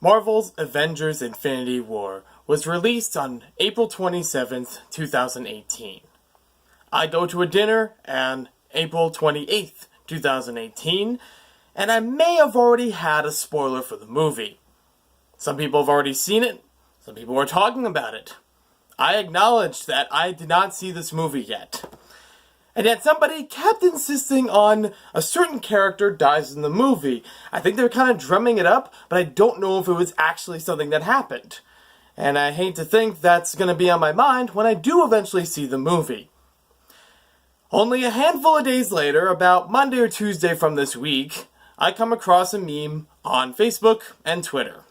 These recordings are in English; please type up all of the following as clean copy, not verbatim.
Marvel's Avengers Infinity War was released on April 27th, 2018. I go to a dinner on April 28th, 2018, and I may have already had a spoiler for the movie. Some people have already seen it, some people are talking about it. I acknowledge that I did not see this movie yet. And yet somebody kept insisting on a certain character dies in the movie. I think they were kind of drumming it up, but I don't know if it was actually something that happened. And I hate to think that's going to be on my mind when I do eventually see the movie. Only a handful of days later, about Monday or Tuesday from this week, I come across a meme on Facebook and Twitter.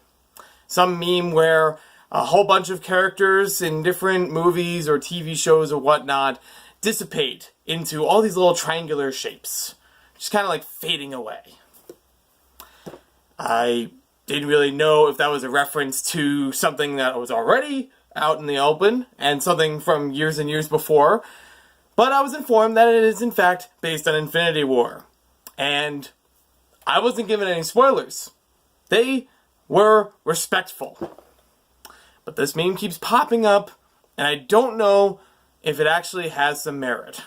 Some meme where a whole bunch of characters in different movies or TV shows or whatnot dissipate into all these little triangular shapes, just kind of like fading away. I didn't really know if that was a reference to something that was already out in the open and something from years and years before, but I was informed that it is in fact based on Infinity War. And I wasn't given any spoilers. They were respectful. But this meme keeps popping up, and I don't know if it actually has some merit.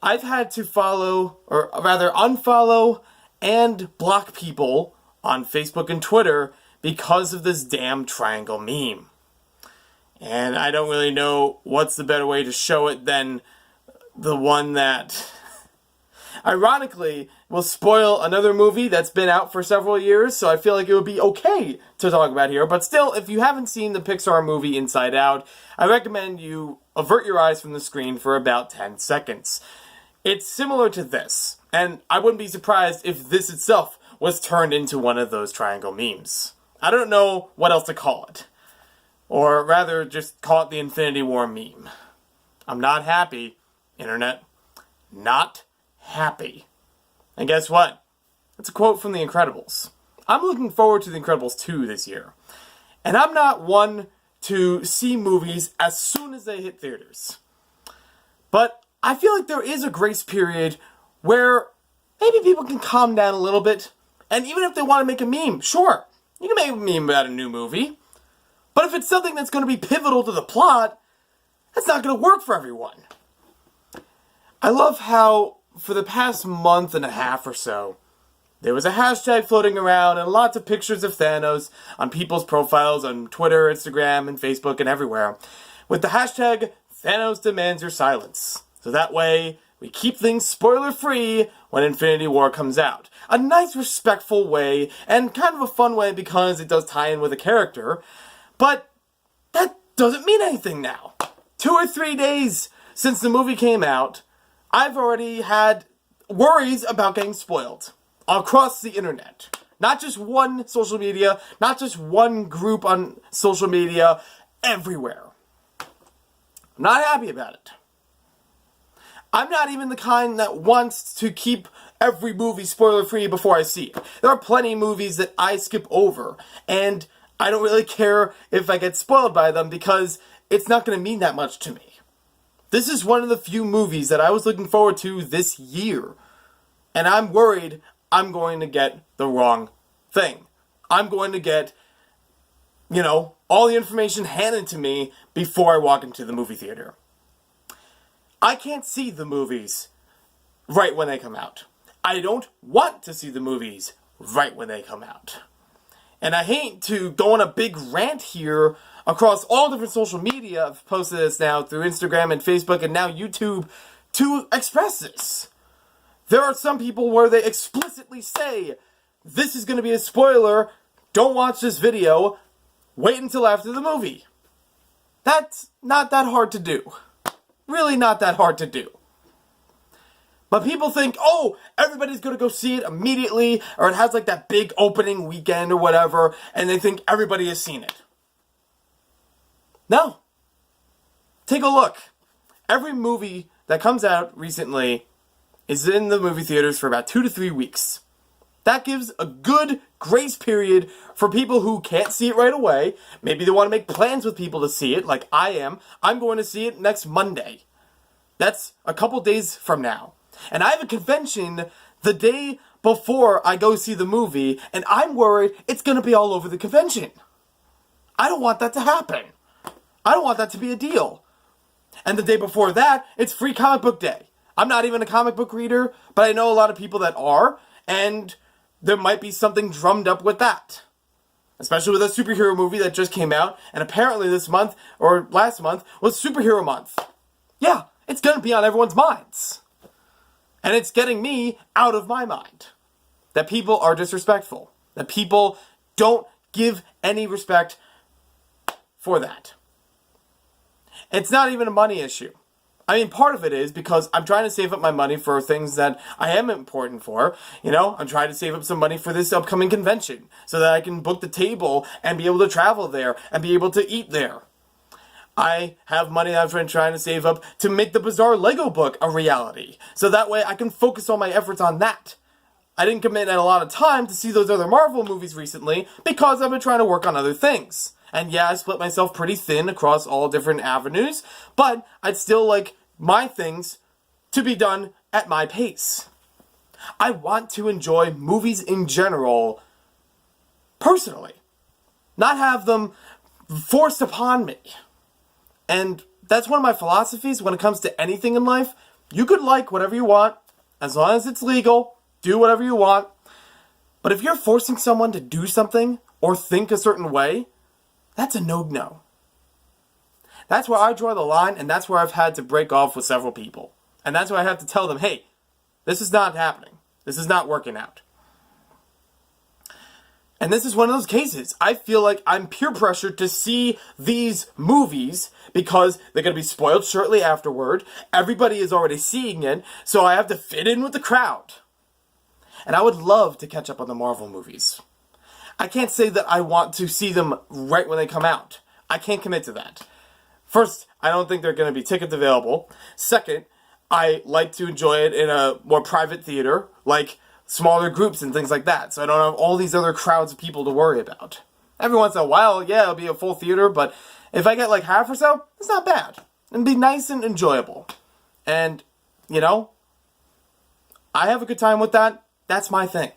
I've had to follow, or rather unfollow, and block people on Facebook and Twitter because of this damn triangle meme. And I don't really know what's the better way to show it than the one that, ironically, will spoil another movie that's been out for several years, so I feel like it would be okay to talk about here. But still, if you haven't seen the Pixar movie Inside Out, I recommend you avert your eyes from the screen for about 10 seconds. It's similar to this, and I wouldn't be surprised if this itself was turned into one of those triangle memes. I don't know what else to call it. Or rather, just call it the Infinity War meme. I'm not happy, Internet. Not happy. And guess what? It's a quote from The Incredibles. I'm looking forward to The Incredibles 2 this year. And I'm not one to see movies as soon as they hit theaters. But I feel like there is a grace period where maybe people can calm down a little bit. And even if they want to make a meme, sure, you can make a meme about a new movie. But if it's something that's going to be pivotal to the plot, that's not going to work for everyone. I love how for the past month and a half or so, there was a hashtag floating around and lots of pictures of Thanos on people's profiles on Twitter, Instagram, and Facebook, and everywhere, with the hashtag Thanos demands your silence. So that way, we keep things spoiler-free when Infinity War comes out. A nice, respectful way, and kind of a fun way because it does tie in with a character, but that doesn't mean anything now. 2 or 3 days since the movie came out, I've already had worries about getting spoiled across the internet. Not just one social media, not just one group on social media, everywhere. I'm not happy about it. I'm not even the kind that wants to keep every movie spoiler-free before I see it. There are plenty of movies that I skip over, and I don't really care if I get spoiled by them because it's not going to mean that much to me. This is one of the few movies that I was looking forward to this year. And I'm worried I'm going to get the wrong thing. I'm going to get, all the information handed to me before I walk into the movie theater. I can't see the movies right when they come out. I don't want to see the movies right when they come out. And I hate to go on a big rant here across all different social media. I've posted this now through Instagram and Facebook and now YouTube to express this. There are some people where they explicitly say, this is going to be a spoiler, don't watch this video, wait until after the movie. That's not that hard to do. Really not that hard to do. But people think, oh, everybody's going to go see it immediately, or it has like that big opening weekend or whatever, and they think everybody has seen it. No. Take a look. Every movie that comes out recently is in the movie theaters for about 2 to 3 weeks. That gives a good grace period for people who can't see it right away. Maybe they want to make plans with people to see it, like I am. I'm going to see it next Monday. That's a couple days from now. And I have a convention the day before I go see the movie, and I'm worried it's going to be all over the convention. I don't want that to happen. I don't want that to be a deal. And the day before that, it's Free Comic Book Day. I'm not even a comic book reader, but I know a lot of people that are, and there might be something drummed up with that. Especially with a superhero movie that just came out, and apparently this month, or last month, was Superhero Month. Yeah, it's gonna be on everyone's minds. And it's getting me out of my mind. That people are disrespectful. That people don't give any respect for that. It's not even a money issue. I mean, part of it is because I'm trying to save up my money for things that I am important for. You know, I'm trying to save up some money for this upcoming convention so that I can book the table and be able to travel there and be able to eat there. I have money that I've been trying to save up to make the Bizarre Lego book a reality. So that way I can focus all my efforts on that. I didn't commit a lot of time to see those other Marvel movies recently because I've been trying to work on other things. And yeah, I split myself pretty thin across all different avenues, but I'd still like my things to be done at my pace. I want to enjoy movies in general, personally. Not have them forced upon me. And that's one of my philosophies when it comes to anything in life. You could like whatever you want, as long as it's legal, do whatever you want. But if you're forcing someone to do something or think a certain way, that's a no-no. That's where I draw the line, and that's where I've had to break off with several people. And that's where I have to tell them, hey, this is not happening. This is not working out. And this is one of those cases. I feel like I'm peer pressured to see these movies because they're going to be spoiled shortly afterward. Everybody is already seeing it, so I have to fit in with the crowd. And I would love to catch up on the Marvel movies. I can't say that I want to see them right when they come out. I can't commit to that. First, I don't think there are going to be tickets available. Second, I like to enjoy it in a more private theater, like smaller groups and things like that, so I don't have all these other crowds of people to worry about. Every once in a while, yeah, it'll be a full theater, but if I get like half or so, it's not bad. It'll be nice and enjoyable. And, you know, I have a good time with that. That's my thing.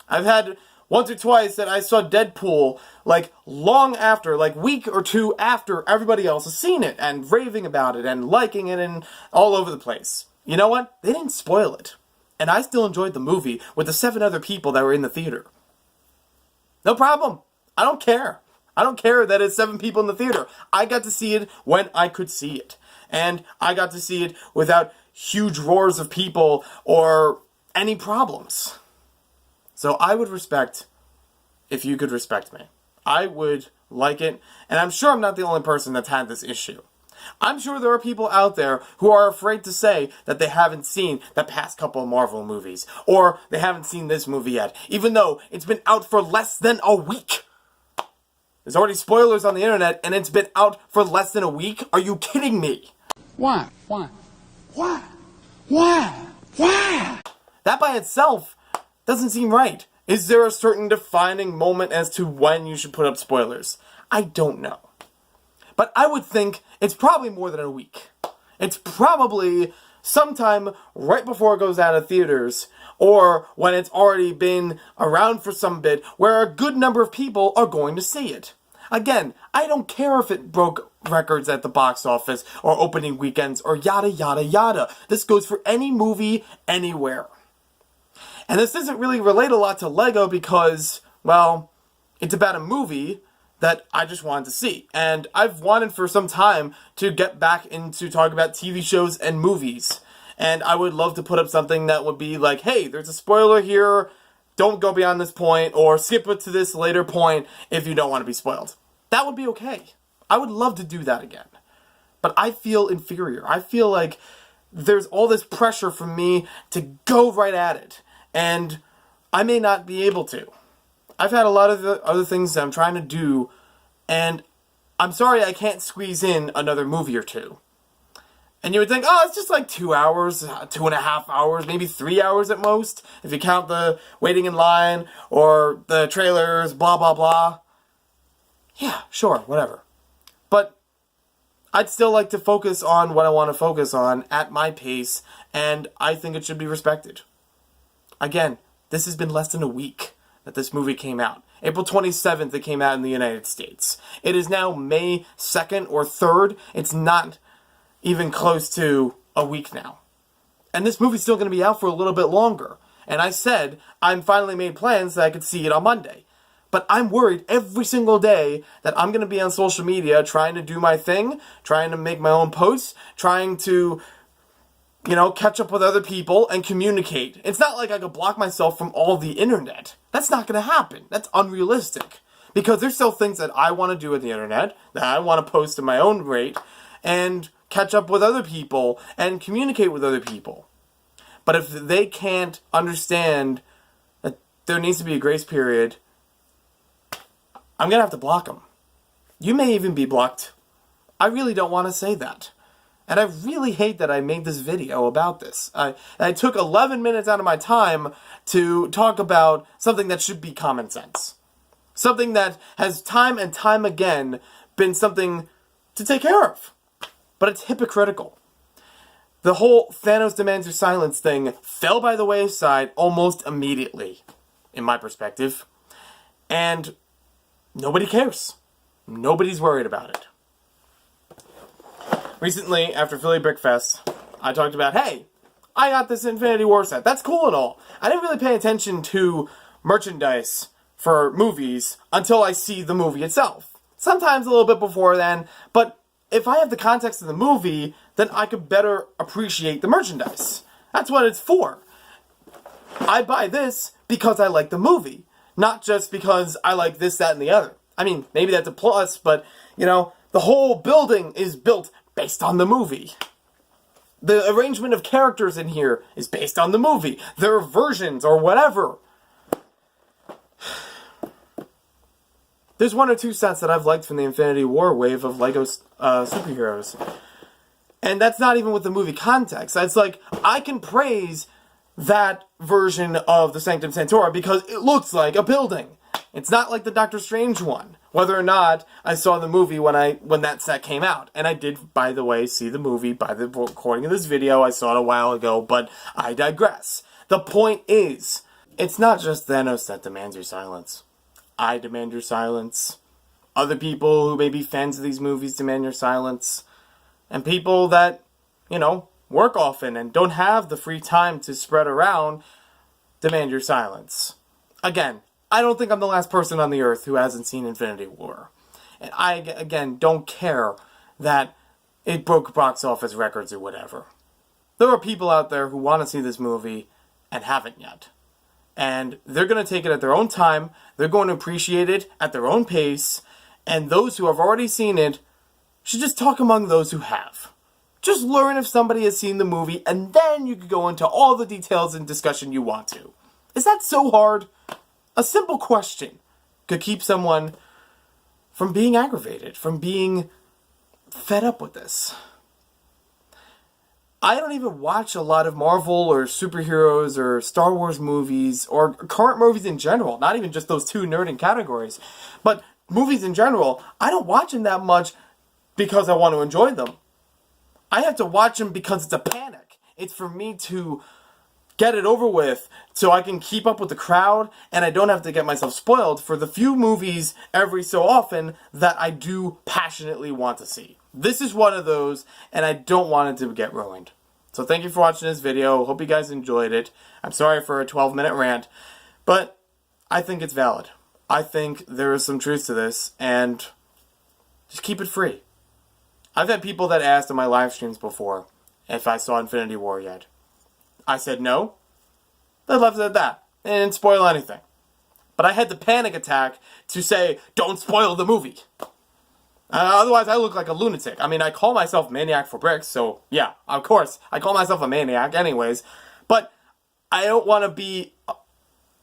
I've had once or twice that I saw Deadpool, like, long after, like, week or two after everybody else has seen it, and raving about it, and liking it, and all over the place. You know what? They didn't spoil it. And I still enjoyed the movie with the 7 other people that were in the theater. No problem. I don't care. I don't care that it's 7 people in the theater. I got to see it when I could see it. And I got to see it without huge roars of people or any problems. So I would respect if you could respect me. I would like it, and I'm sure I'm not the only person that's had this issue. I'm sure there are people out there who are afraid to say that they haven't seen the past couple of Marvel movies, or they haven't seen this movie yet, even though it's been out for less than a week. There's already spoilers on the internet, and it's been out for less than a week? Are you kidding me? Why? That by itself doesn't seem right. Is there a certain defining moment as to when you should put up spoilers? I don't know. But I would think it's probably more than a week. It's probably sometime right before it goes out of theaters, or when it's already been around for some bit, where a good number of people are going to see it. Again, I don't care if it broke records at the box office, or opening weekends, or yada yada yada. This goes for any movie, anywhere. And this doesn't really relate a lot to Lego because, well, it's about a movie that I just wanted to see. And I've wanted for some time to get back into talking about TV shows and movies. And I would love to put up something that would be like, hey, there's a spoiler here, don't go beyond this point, or skip it to this later point if you don't want to be spoiled. That would be okay. I would love to do that again. But I feel inferior. I feel like there's all this pressure from me to go right at it. And I may not be able to. I've had a lot of the other things that I'm trying to do, and I'm sorry I can't squeeze in another movie or two. And you would think, oh, it's just like 2 hours, 2.5 hours, maybe 3 hours at most, if you count the waiting in line, or the trailers, blah, blah, blah. Yeah, sure, whatever. But I'd still like to focus on what I want to focus on at my pace, and I think it should be respected. Again, this has been less than a week that this movie came out. April 27th it came out in the United States. It is now May 2nd or 3rd. It's not even close to a week now. And this movie's still going to be out for a little bit longer. And I said I'm finally made plans that I could see it on Monday. But I'm worried every single day that I'm going to be on social media trying to do my thing, trying to make my own posts, trying to, catch up with other people and communicate. It's not like I could block myself from all the internet. That's not going to happen. That's unrealistic. Because there's still things that I want to do with the internet, that I want to post at my own rate, and catch up with other people, and communicate with other people. But if they can't understand that there needs to be a grace period, I'm going to have to block them. You may even be blocked. I really don't want to say that. And I really hate that I made this video about this. I took 11 minutes out of my time to talk about something that should be common sense. Something that has time and time again been something to take care of. But it's hypocritical. The whole Thanos demands your silence thing fell by the wayside almost immediately, in my perspective. And nobody cares. Nobody's worried about it. Recently, after Philly Brick Fest, I talked about, hey, I got this Infinity War set. That's cool and all. I didn't really pay attention to merchandise for movies until I see the movie itself. Sometimes a little bit before then, but if I have the context of the movie, then I could better appreciate the merchandise. That's what it's for. I buy this because I like the movie, not just because I like this, that, and the other. I mean, maybe that's a plus, but, the whole building is built based on the movie. The arrangement of characters in here is based on the movie. Their versions or whatever. There's one or two sets that I've liked from the Infinity War wave of LEGO superheroes. And that's not even with the movie context. It's like, I can praise that version of the Sanctum Sanctorum because it looks like a building. It's not like the Doctor Strange one. Whether or not I saw the movie when that set came out. And I did, by the way, see the movie by the recording of this video. I saw it a while ago, but I digress. The point is, it's not just Thanos that demands your silence. I demand your silence. Other people who may be fans of these movies demand your silence. And people that, work often and don't have the free time to spread around demand your silence. Again, I don't think I'm the last person on the earth who hasn't seen Infinity War. And I, again, don't care that it broke box office records or whatever. There are people out there who want to see this movie and haven't yet. And they're going to take it at their own time. They're going to appreciate it at their own pace. And those who have already seen it should just talk among those who have. Just learn if somebody has seen the movie, and then you can go into all the details and discussion you want to. Is that so hard? A simple question could keep someone from being aggravated, from being fed up with this. I don't even watch a lot of Marvel or superheroes or Star Wars movies or current movies in general, not even just those two nerding categories, but movies in general. I don't watch them that much because I want to enjoy them. I have to watch them because it's a panic. It's for me to get it over with so I can keep up with the crowd and I don't have to get myself spoiled for the few movies every so often that I do passionately want to see. This is one of those, and I don't want it to get ruined. So thank you for watching this video. Hope you guys enjoyed it. I'm sorry for a 12-minute rant, but I think it's valid. I think there is some truth to this, and just keep it free. I've had people that asked in my live streams before if I saw Infinity War yet. I said no. They left it at that. They didn't spoil anything. But I had the panic attack to say, don't spoil the movie. Otherwise, I look like a lunatic. I mean, I call myself Maniac for Bricks, so yeah, of course, I call myself a maniac anyways. But I don't want to be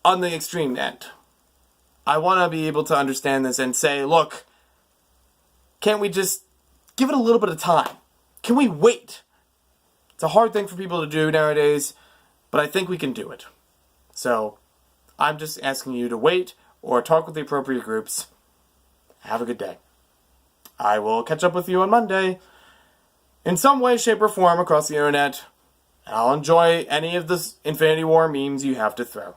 on the extreme end. I want to be able to understand this and say, look, can't we just give it a little bit of time? Can we wait? It's a hard thing for people to do nowadays, but I think we can do it. So, I'm just asking you to wait or talk with the appropriate groups. Have a good day. I will catch up with you on Monday in some way, shape, or form across the internet. And I'll enjoy any of the Infinity War memes you have to throw.